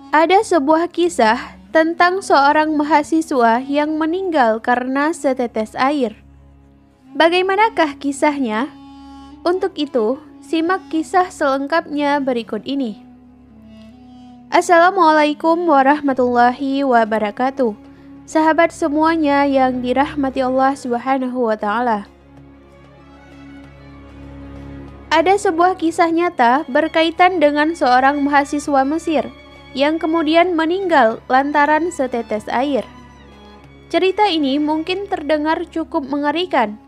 Ada sebuah kisah tentang seorang mahasiswa yang meninggal karena setetes air. Bagaimanakah kisahnya? Untuk itu, simak kisah selengkapnya berikut ini. Assalamualaikum warahmatullahi wabarakatuh. Sahabat semuanya yang dirahmati Allah Subhanahu wa Ta'ala. Ada sebuah kisah nyata berkaitan dengan seorang mahasiswa Mesir yang kemudian meninggal lantaran setetes air. Cerita ini mungkin terdengar cukup mengerikan,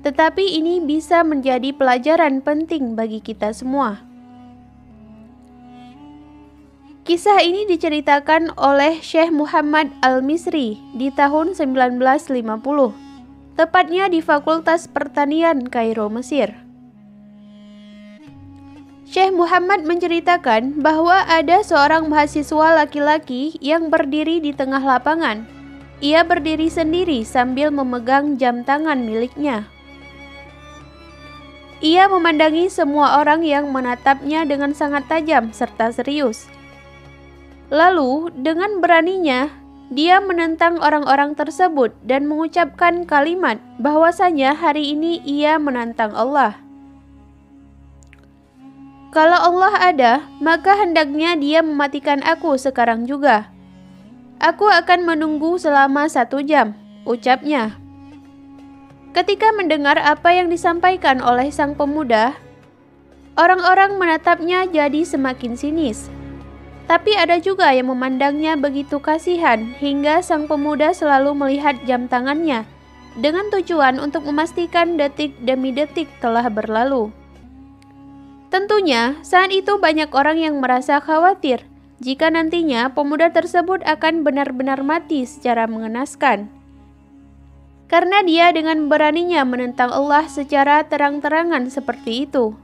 tetapi ini bisa menjadi pelajaran penting bagi kita semua. Kisah ini diceritakan oleh Syekh Muhammad Al-Misri di tahun 1950, tepatnya di Fakultas Pertanian Kairo, Mesir. Syekh Muhammad menceritakan bahwa ada seorang mahasiswa laki-laki yang berdiri di tengah lapangan. Ia berdiri sendiri sambil memegang jam tangan miliknya. Ia memandangi semua orang yang menatapnya dengan sangat tajam serta serius. Lalu, dengan beraninya, dia menentang orang-orang tersebut dan mengucapkan kalimat bahwasanya hari ini ia menantang Allah. Kalau Allah ada, maka hendaknya dia mematikan aku sekarang juga. Aku akan menunggu selama 1 jam, ucapnya. Ketika mendengar apa yang disampaikan oleh sang pemuda, orang-orang menatapnya jadi semakin sinis. Tapi ada juga yang memandangnya begitu kasihan hingga sang pemuda selalu melihat jam tangannya dengan tujuan untuk memastikan detik demi detik telah berlalu. Tentunya, saat itu banyak orang yang merasa khawatir jika nantinya pemuda tersebut akan benar-benar mati secara mengenaskan. Karena dia dengan beraninya menentang Allah secara terang-terangan seperti itu.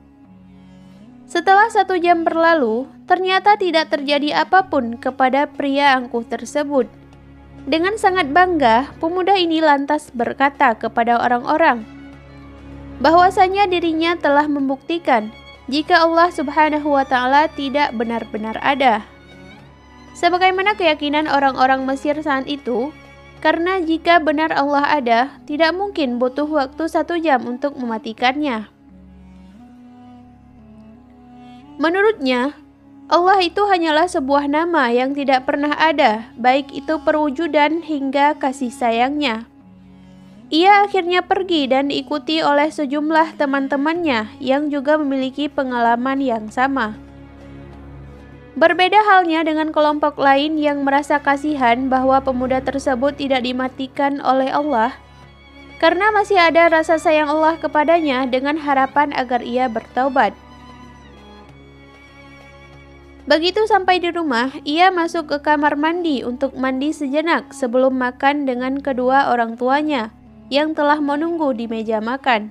Setelah 1 jam berlalu, ternyata tidak terjadi apapun kepada pria angkuh tersebut. Dengan sangat bangga, pemuda ini lantas berkata kepada orang-orang bahwasanya dirinya telah membuktikan jika Allah Subhanahu wa Ta'ala tidak benar-benar ada. Sebagaimana keyakinan orang-orang Mesir saat itu, karena jika benar Allah ada, tidak mungkin butuh waktu 1 jam untuk mematikannya. Menurutnya, Allah itu hanyalah sebuah nama yang tidak pernah ada, baik itu perwujudan hingga kasih sayangnya. Ia akhirnya pergi dan diikuti oleh sejumlah teman-temannya yang juga memiliki pengalaman yang sama. Berbeda halnya dengan kelompok lain yang merasa kasihan bahwa pemuda tersebut tidak dimatikan oleh Allah, karena masih ada rasa sayang Allah kepadanya dengan harapan agar ia bertaubat. Begitu sampai di rumah, ia masuk ke kamar mandi untuk mandi sejenak sebelum makan dengan kedua orang tuanya yang telah menunggu di meja makan.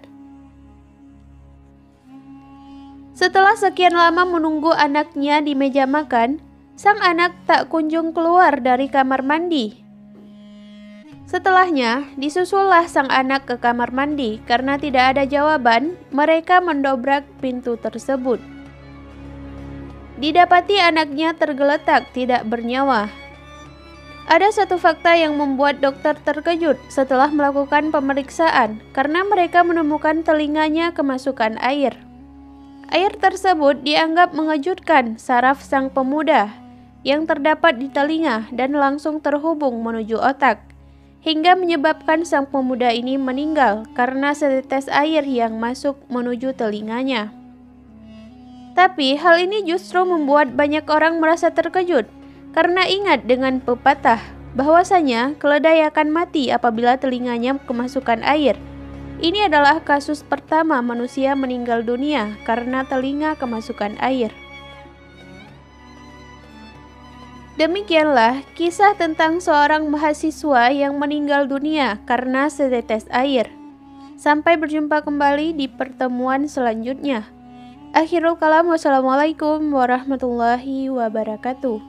Setelah sekian lama menunggu anaknya di meja makan, sang anak tak kunjung keluar dari kamar mandi. Setelahnya, disusullah sang anak ke kamar mandi. Karena tidak ada jawaban, mereka mendobrak pintu tersebut. Didapati anaknya tergeletak tidak bernyawa. Ada satu fakta yang membuat dokter terkejut setelah melakukan pemeriksaan karena mereka menemukan telinganya kemasukan air. Air tersebut dianggap mengejutkan saraf sang pemuda yang terdapat di telinga dan langsung terhubung menuju otak, hingga menyebabkan sang pemuda ini meninggal karena setetes air yang masuk menuju telinganya. Tapi hal ini justru membuat banyak orang merasa terkejut karena ingat dengan pepatah bahwasanya keledai akan mati apabila telinganya kemasukan air. Ini adalah kasus pertama manusia meninggal dunia karena telinga kemasukan air. Demikianlah kisah tentang seorang mahasiswa yang meninggal dunia karena setetes air. Sampai berjumpa kembali di pertemuan selanjutnya. Akhirul kalam, wassalamualaikum warahmatullahi wabarakatuh.